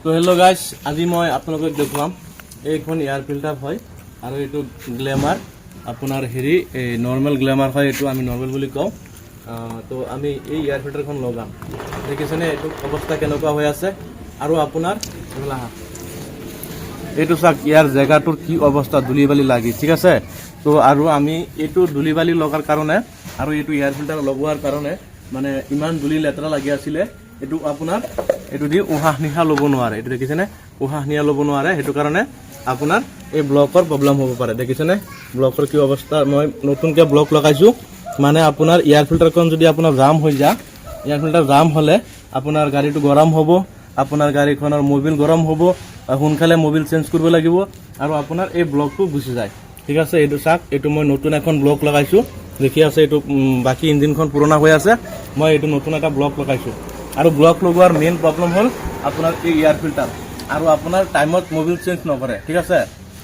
তো hello' guys, আজি মই আপোনালোকক দেখুৱাম এইখন এয়াৰ ফিল্টাৰ হয় আৰু এইটো গ্লেমাৰ আপোনাৰ হেৰি নৰ্মেল গ্লেমাৰ হয়, এইটো আমি নৰ্মেল বুলি কওঁ। তো আমি এই এয়াৰ ফিল্টাৰখন লগাম, দেখিছেনে এইটো অৱস্থা কেনেকুৱা হৈ আছে। আৰু আপোনাৰ এইটো চাওক, ইয়াৰ জেগাটোৰ কি অৱস্থা, ধূলি বালি লাগি, ঠিক আছে। তো আৰু আমি এইটো ধূলি বালি লগাৰ কাৰণে আৰু এইটো এয়াৰ ফিল্টাৰ লগোৱাৰ কাৰণে মানে ইমান ধূলি লেতেৰা লাগি আছিলে, এইটো আপোনাৰ এইটো দি উশাহ নিশাহ ল'ব নোৱাৰে। এইটো দেখিছেনে, উশাহ নিশাহ ল'ব নোৱাৰে, সেইটো কাৰণে আপোনাৰ এই ব্লকৰ প্ৰব্লেম হ'ব পাৰে। দেখিছেনে ব্লকৰ কি অৱস্থা। মই নতুনকৈ ব্লক লগাইছোঁ, মানে আপোনাৰ এয়াৰ ফিল্টাৰখন যদি আপোনাৰ জাম হৈ যায়, এয়াৰ ফিল্টাৰ জাম হ'লে আপোনাৰ গাড়ীটো গৰম হ'ব, আপোনাৰ গাড়ীখনৰ মবিল গৰম হ'ব, সোনকালে মবিল চেঞ্জ কৰিব লাগিব আৰু আপোনাৰ এই ব্লকটো গুচি যায়, ঠিক আছে। এইটো চাওক, এইটো মই নতুন এখন ব্লক লগাইছোঁ, দেখি আছে। এইটো বাকী ইঞ্জিনখন পুৰণা হৈ আছে, মই এইটো নতুন এটা ব্লক লগাইছোঁ। আৰু ব্লক লগোৱাৰ মেইন প্ৰব্লেম হ'ল আপোনাৰ এই এয়াৰ ফিল্টাৰ, আৰু আপোনাৰ টাইমত মবিল চেঞ্জ নকৰে, ঠিক আছে।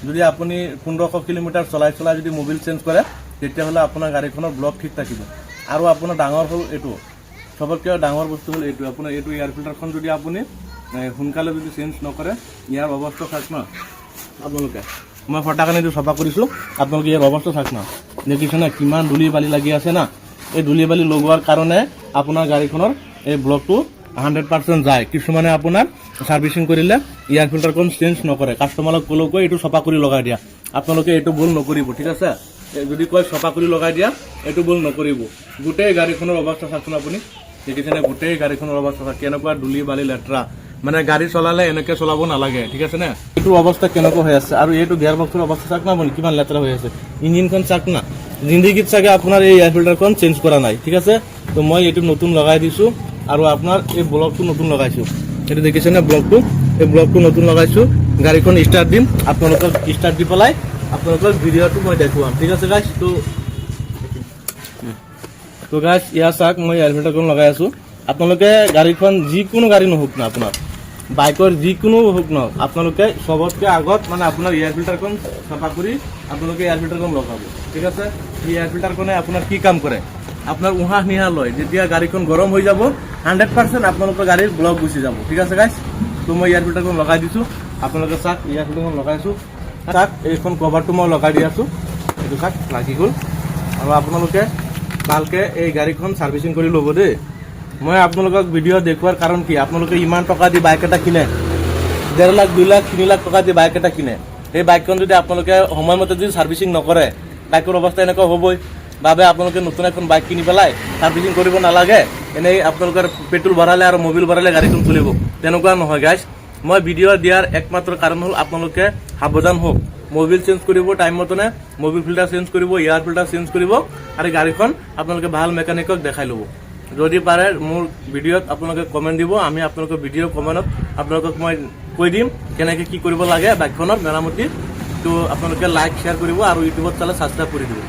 যদি আপুনি 1500 কিলোমিটাৰ চলাই যদি মবিল চেঞ্জ কৰে, তেতিয়াহ'লে আপোনাৰ গাড়ীখনৰ ব্লক ঠিক থাকিব। আৰু আপোনাৰ ডাঙৰ হ'ল এইটো, চবতকৈ ডাঙৰ বস্তু হ'ল এইটো, আপোনাৰ এইটো এয়াৰ ফিল্টাৰখন যদি আপুনি সোনকালে যদি চেঞ্জ নকৰে, ইয়াৰ অৱস্থা চাওক ন আপোনালোকে। মই ফটাকানিটো চফা কৰিছোঁ, আপোনালোকে ইয়াৰ অৱস্থা চাওক ন, দেখিছে না কিমান ধূলি বালি লাগি আছে না। এই ধূলি বালি লগোৱাৰ কাৰণে আপোনাৰ গাড়ীখনৰ এই ব্লকটো 100% যায়। কিছুমানে আপোনাৰ ছাৰ্ভিচিং কৰিলে এয়াৰ ফিল্টাৰখন চেঞ্জ নকৰে, কাষ্টমাৰক ক'লেও কয় এইটো চফা কৰি লগাই দিয়া। আপোনালোকে এইটো ভুল নকৰিব, ঠিক আছে। যদি কয় চফা কৰি লগাই দিয়া, এইটো ভুল নকৰিব। গোটেই গাড়ীখনৰ অৱস্থা চাওকচোন আপুনি, দেখিছেনে গোটেই গাড়ীখনৰ অৱস্থা কেনেকুৱা ধূলি বালি লেতেৰা। মানে গাড়ী চলালে এনেকৈ চলাব নালাগে, ঠিক আছে নে। এইটো অৱস্থা কেনেকুৱা হৈ আছে, আৰু এইটো গিয়াৰ বক্সৰ অৱস্থা চাওক না আপুনি, কিমান লেতেৰা হৈ আছে। ইঞ্জিনখন চাওক না, জিন্দগীত চাগে আপোনাৰ এই এয়াৰ ফিল্টাৰখন চেঞ্জ কৰা নাই, ঠিক আছে। তো মই এইটো নতুন লগাই দিছোঁ, আৰু আপোনাৰ এই ব্লকটো নতুন লগাইছোঁ। এইটো দেখিছেনে ব্লকটো, এই ব্লকটো নতুন লগাইছোঁ। গাড়ীখন ষ্টাৰ্ট দিম, আপোনালোকক ষ্টাৰ্ট দি পেলাই আপোনালোকক ভিডিঅ'টো মই দেখুৱাম, ঠিক আছে গাইজ। তো গাইজ ইয়াৰ চাওক, মই এয়াৰ ফিল্টাৰখন লগাই আছোঁ। আপোনালোকে গাড়ীখন যিকোনো গাড়ী নহওক না, আপোনাৰ বাইকৰ যিকোনো হওক নহওক, আপোনালোকে চবতকৈ আগত মানে আপোনাৰ এয়াৰ ফিল্টাৰখন চাফা কৰি আপোনালোকে এয়াৰ ফিল্টাৰখন লগাব, ঠিক আছে। এই এয়াৰ ফিল্টাৰখনে আপোনাৰ কি কাম কৰে, আপোনাৰ উশাহ নিশাহ লয়। যেতিয়া গাড়ীখন গৰম হৈ যাব, 100% আপোনালোকৰ গাড়ীৰ ব্লক গুচি যাব, ঠিক আছে গাইজ। তো মই এয়াৰ ফিল্টাৰখন লগাই দিছোঁ, আপোনালোকে চাওক এয়াৰ ফিল্টাৰখন লগাইছোঁ। চাওক এইখন কভাৰটো মই লগাই দি আছোঁ, এইটো চাওক লাগি গ'ল। আৰু আপোনালোকে ভালকৈ এই গাড়ীখন ছাৰ্ভিচিং কৰি ল'ব দেই। মই আপোনালোকক ভিডিঅ' দেখুৱাৰ কাৰণ কি, আপোনালোকে ইমান টকা দি বাইক এটা কিনে, 1.5 লাখ 2 লাখ 3 লাখ টকা দি বাইক এটা কিনে, সেই বাইকখন যদি আপোনালোকে সময়মতে যদি ছাৰ্ভিচিং নকৰে, বাইকৰ অৱস্থা এনেকুৱা হ'বই। বাবে আপোনালোকে নতুন এখন বাইক কিনি পেলাই ছাৰ্ভিচিং কৰিব নালাগে, এনেই আপোনালোকৰ পেট্ৰল ভৰালে আৰু মবিল ভৰালে গাড়ীখন চলিব, তেনেকুৱা নহয় গাইজ। মই ভিডিঅ' দিয়াৰ একমাত্ৰ কাৰণ হ'ল আপোনালোকে সাৱধান হওক, মবিল চেঞ্জ কৰিব টাইম মতে, মবিল ফিল্টাৰ চেঞ্জ কৰিব, এয়াৰ ফিল্টাৰ চেঞ্জ কৰিব, আৰু গাড়ীখন আপোনালোকে ভাল মেকানিকক দেখাই ল'ব। যদি পাৰে মোৰ ভিডিঅ'ত আপোনালোকে কমেণ্ট দিব, আমি আপোনালোকৰ ভিডিঅ' কমেণ্টত আপোনালোকক মই কৈ দিম কেনেকৈ কি কৰিব লাগে বাইকখনৰ মেৰামতি। তো আপোনালোকে লাইক শ্বেয়াৰ কৰিব আৰু ইউটিউবত চালে ছাবস্ক্ৰাইব কৰি দিব।